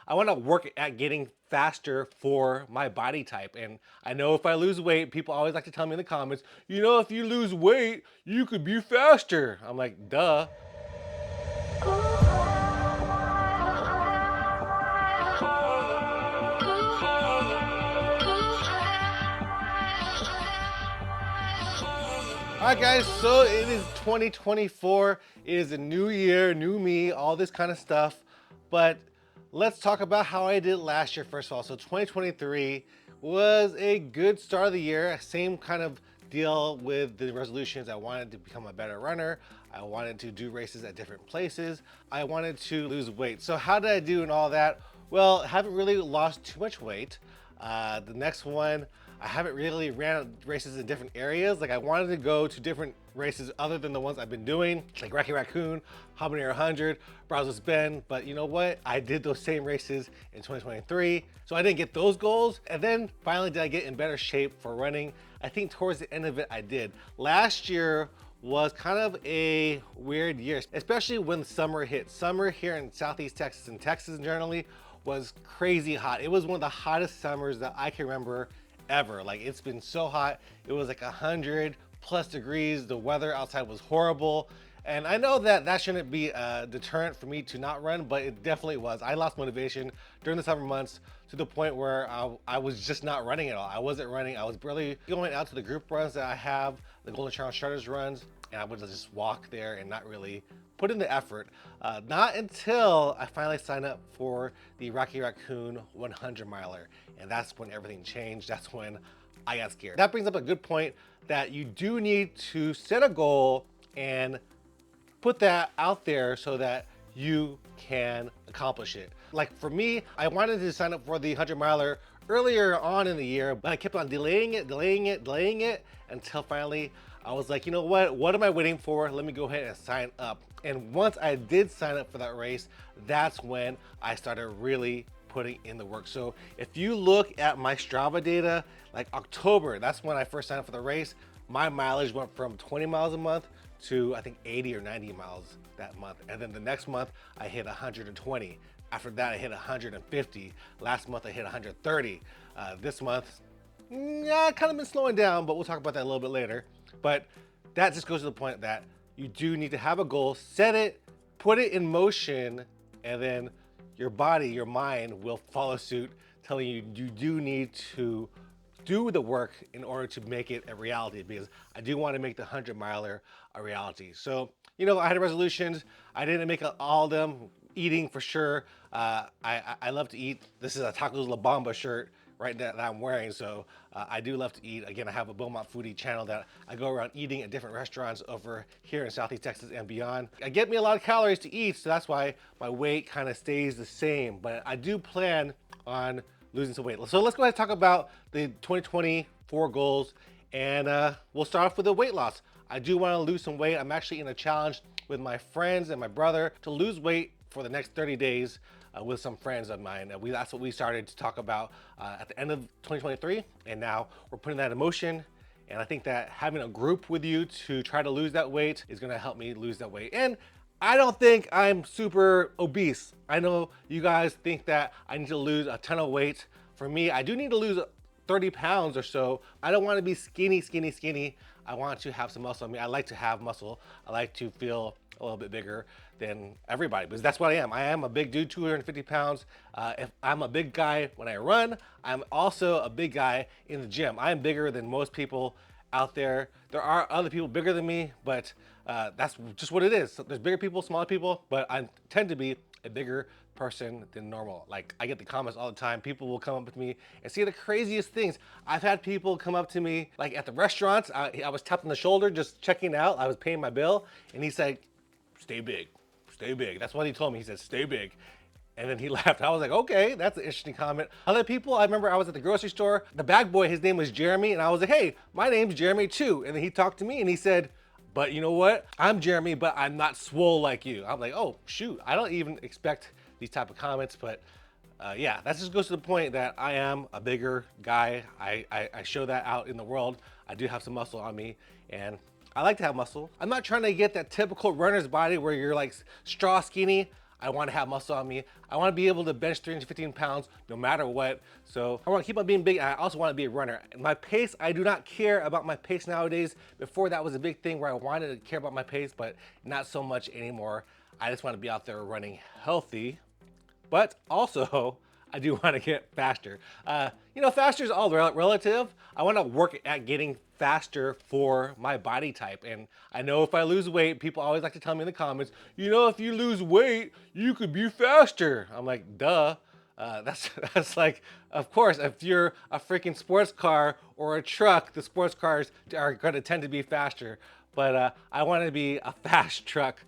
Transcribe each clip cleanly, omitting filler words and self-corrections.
I want to work at getting faster for my body type. And I know if I lose weight, people always like to tell me in the comments, if you lose weight, you could be faster. I'm like, duh. All right, guys, so it is 2024. It is a new year, new me, all this kind of stuff. But let's talk about how I did last year, first of all. So 2023 was a good start of the year. Same kind of deal with the resolutions. I wanted to become a better runner. I wanted to do races at different places. I wanted to lose weight. So how did I do and all that? Well, I haven't really lost too much weight. The next one, I haven't really ran races in different areas. Like I wanted to go to different races other than the ones I've been doing, like Rocky Raccoon, Habanero 100, Brazos Bend. But you know what? I did those same races in 2023. So I didn't get those goals. And then finally did I get in better shape for running. I think towards the end of it, I did. Last year was kind of a weird year, especially when summer hit. Summer here in Southeast Texas and Texas generally was crazy hot. It was one of the hottest summers that I can remember ever. Like it's been so hot. It was like 100+ degrees. The weather outside was horrible. And I know that that shouldn't be a deterrent for me to not run, but it definitely was. I lost motivation during the summer months to the point where I was just not running at all. I wasn't running. I was barely going out to the group runs that I have, the Golden Challenge Starters runs, and I would just walk there and not really put in the effort. Not until I finally signed up for the Rocky Raccoon 100 miler. And that's when everything changed. That's when I got scared. That brings up a good point that you do need to set a goal and put that out there so that you can accomplish it. Like for me, I wanted to sign up for the 100 miler earlier on in the year, but I kept on delaying it until finally I was like, you know what am I waiting for? Let me go ahead and sign up. And once I did sign up for that race, that's when I started really putting in the work. So if you look at my Strava data, like October, that's when I first signed up for the race. My mileage went from 20 miles a month to I think 80 or 90 miles that month. And then the next month I hit 120. After that I hit 150. Last month I hit 130. This month, yeah, kind of been slowing down, but we'll talk about that a little bit later. But that just goes to the point that you do need to have a goal, set it, put it in motion, and then your body, your mind will follow suit, telling you you do need to do the work in order to make it a reality, because I do want to make the 100 miler a reality. So, I had resolutions. I didn't make all of them. Eating for sure. I love to eat. This is a Tacos La Bamba shirt right that I'm wearing. So I do love to eat. Again, I have a Beaumont Foodie channel that I go around eating at different restaurants over here in Southeast Texas and beyond. I get me a lot of calories to eat, so that's why my weight kind of stays the same. But I do plan on losing some weight. So let's go ahead and talk about the 2024 goals, and we'll start off with the weight loss. I do want to lose some weight. I'm actually in a challenge with my friends and my brother to lose weight for the next 30 days with some friends of mine. That's what we started to talk about at the end of 2023, and now we're putting that in motion. And I think that having a group with you to try to lose that weight is gonna help me lose that weight. And I don't think I'm super obese. I know you guys think that I need to lose a ton of weight. For me, I do need to lose 30 pounds or so. I don't want to be skinny. I want to have some muscle. I mean, I like to have muscle. I like to feel a little bit bigger than everybody, because that's what I am. I am a big dude, 250 pounds. If I'm a big guy when I run, I'm also a big guy in the gym. I am bigger than most people out there. There are other people bigger than me, but that's just what it is. So there's bigger people, smaller people, but I tend to be a bigger person than normal. Like I get the comments all the time. People will come up to me and say the craziest things. I've had people come up to me like at the restaurants. I was tapped on the shoulder just checking out. I was paying my bill, and he said, "Stay big, stay big." That's what he told me. He said, "Stay big." And then he left. I was like, okay, that's an interesting comment. Other people, I remember I was at the grocery store. The bag boy, his name was Jeremy. And I was like, hey, my name's Jeremy too. And then he talked to me and he said, but you know what? I'm Jeremy, but I'm not swole like you. I'm like, oh, shoot. I don't even expect these type of comments. But yeah, that just goes to the point that I am a bigger guy. I show that out in the world. I do have some muscle on me, and I like to have muscle. I'm not trying to get that typical runner's body where you're like straw skinny. I want to have muscle on me. I want to be able to bench 315 pounds no matter what. So I want to keep on being big. I also want to be a runner. My pace, I do not care about my pace nowadays. Before that was a big thing where I wanted to care about my pace, but not so much anymore. I just want to be out there running healthy, but also I do want to get faster. Faster is all relative. I want to work at getting faster for my body type. And I know if I lose weight, people always like to tell me in the comments, if you lose weight, you could be faster. I'm like, duh. That's like, of course, if you're a freaking sports car or a truck, the sports cars are going to tend to be faster. But I want to be a fast truck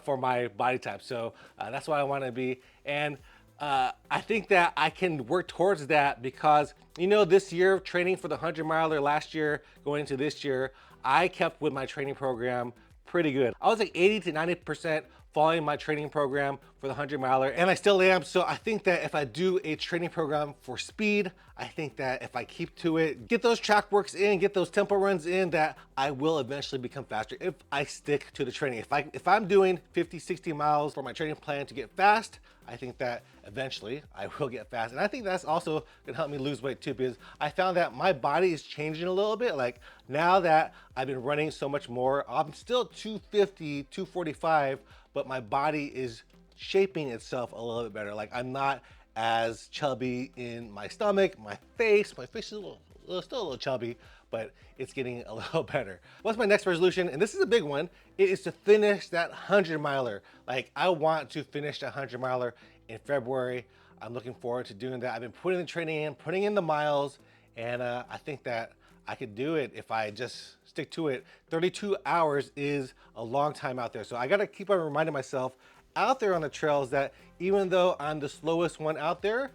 for my body type. So that's what I want to be. And I think that I can work towards that because, this year training for the 100 miler last year, going into this year, I kept with my training program pretty good. I was like 80 to 90% following my training program for the 100 miler, and I still am. So I think that if I do a training program for speed, I think that if I keep to it, get those track works in, get those tempo runs in, that I will eventually become faster if I stick to the training. If I'm doing 50, 60 miles for my training plan to get fast, I think that eventually I will get fast. And I think that's also gonna help me lose weight too, because I found that my body is changing a little bit. Like now that I've been running so much more, I'm still 250, 245, but my body is shaping itself a little bit better. Like I'm not as chubby in my stomach, my face is still a little chubby, but it's getting a little better. What's my next resolution? And this is a big one. It is to finish that 100 miler. Like I want to finish that 100 miler in February. I'm looking forward to doing that. I've been putting the training in, putting in the miles, and I think that I could do it if I just stick to it. 32 hours is a long time out there. So I gotta keep on reminding myself out there on the trails that even though I'm the slowest one out there,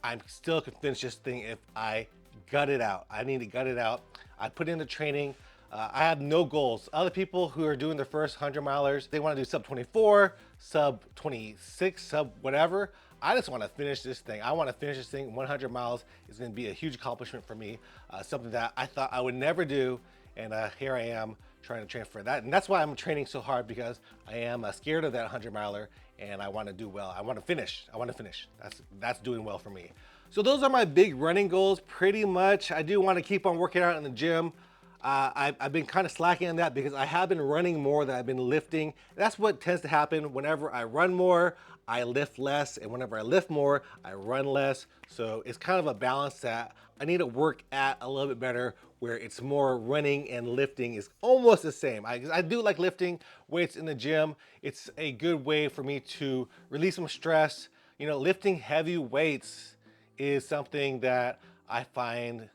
I'm still can finish this thing if I gut it out. I need to gut it out. I put in the training. I have no goals. Other people who are doing their first 100 milers, they want to do sub 24, sub 26, sub whatever. I just want to finish this thing. I want to finish this thing. 100 miles is going to be a huge accomplishment for me. Something that I thought I would never do. And here I am trying to train for that. And that's why I'm training so hard, because I am scared of that 100 miler and I want to do well. I want to finish. That's doing well for me. So those are my big running goals pretty much. I do want to keep on working out in the gym. I've been kind of slacking on that because I have been running more than I've been lifting. That's what tends to happen. Whenever I run more, I lift less, and whenever I lift more, I run less. So it's kind of a balance that I need to work at a little bit better, where it's more running and lifting is almost the same. I do like lifting weights in the gym. It's a good way for me to release some stress. Lifting heavy weights is something that I find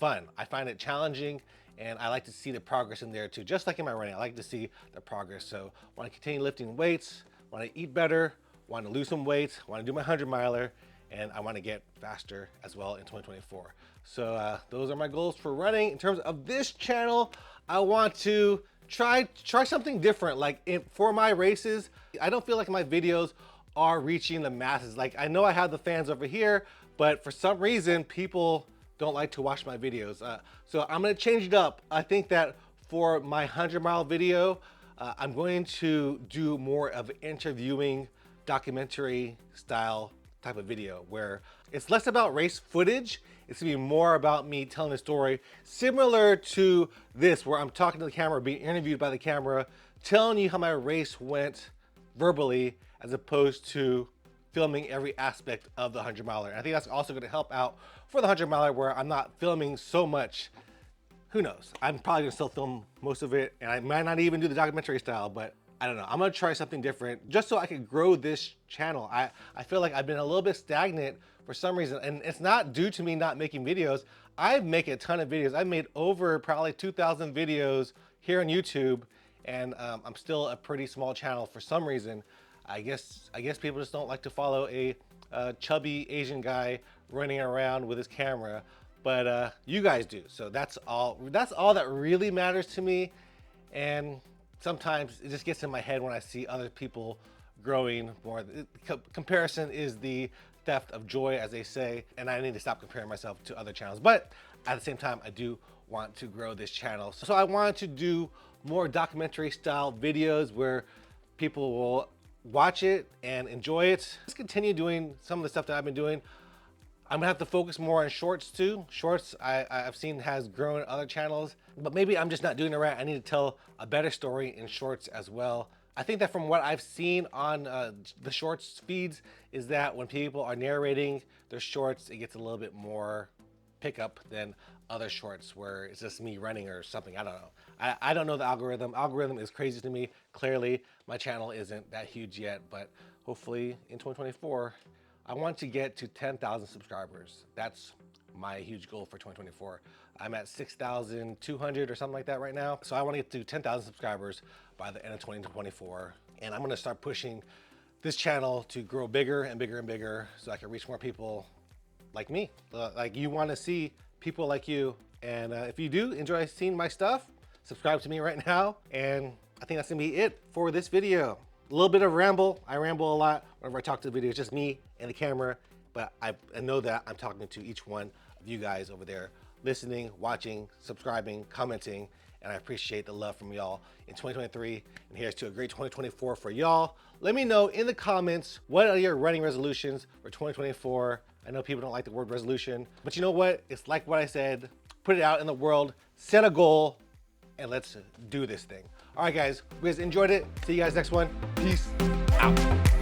fun. I find it challenging, and I like to see the progress in there too. Just like in my running, I like to see the progress. So I want to continue lifting weights, want to eat better, want to lose some weight, want to do my 100 miler, and I want to get faster as well in 2024. So those are my goals for running. In terms of this channel, I want to try something different. Like for my races, I don't feel like my videos are reaching the masses. Like I know I have the fans over here, but for some reason people don't like to watch my videos. So I'm gonna change it up. I think that for my 100-mile video, I'm going to do more of an interviewing, documentary style type of video, where it's less about race footage. It's gonna be more about me telling a story, similar to this, where I'm talking to the camera, being interviewed by the camera, telling you how my race went verbally, as opposed to filming every aspect of the 100 miler. And I think that's also gonna help out for the 100 miler, where I'm not filming so much. Who knows? I'm probably gonna still film most of it, and I might not even do the documentary style, but I don't know. I'm gonna try something different just so I can grow this channel. I feel like I've been a little bit stagnant for some reason, and it's not due to me not making videos. I make a ton of videos. I've made over probably 2,000 videos here on YouTube, and I'm still a pretty small channel for some reason. I guess people just don't like to follow a chubby Asian guy running around with his camera, but you guys do. So that's all that really matters to me. And sometimes it just gets in my head when I see other people growing more. Comparison is the theft of joy, as they say, and I need to stop comparing myself to other channels. But at the same time, I do want to grow this channel. So I wanted to do more documentary style videos where people will watch it and enjoy it. Let's continue doing some of the stuff that I've been doing. I'm gonna have to focus more on shorts too. Shorts I've seen has grown other channels, but maybe I'm just not doing it right. I need to tell a better story in shorts as well. I think that from what I've seen on the shorts feeds is that when people are narrating their shorts, it gets a little bit more pickup than other shorts where it's just me running or something. I don't know. I don't know the algorithm. Algorithm is crazy to me. Clearly, my channel isn't that huge yet, but hopefully in 2024, I want to get to 10,000 subscribers. That's my huge goal for 2024. I'm at 6,200 or something like that right now. So I want to get to 10,000 subscribers by the end of 2024. And I'm gonna start pushing this channel to grow bigger and bigger and bigger so I can reach more people like me. Like you wanna see people like you. And if you do enjoy seeing my stuff, subscribe to me right now. And I think that's gonna be it for this video. A little bit of ramble. I ramble a lot whenever I talk to the video. It's just me and the camera, but I know that I'm talking to each one of you guys over there, listening, watching, subscribing, commenting, and I appreciate the love from y'all in 2023. And here's to a great 2024 for y'all. Let me know in the comments, what are your running resolutions for 2024? I know people don't like the word resolution, but you know what? It's like what I said, put it out in the world, set a goal, and let's do this thing. All right, guys, you guys enjoyed it. See you guys next one. Peace out.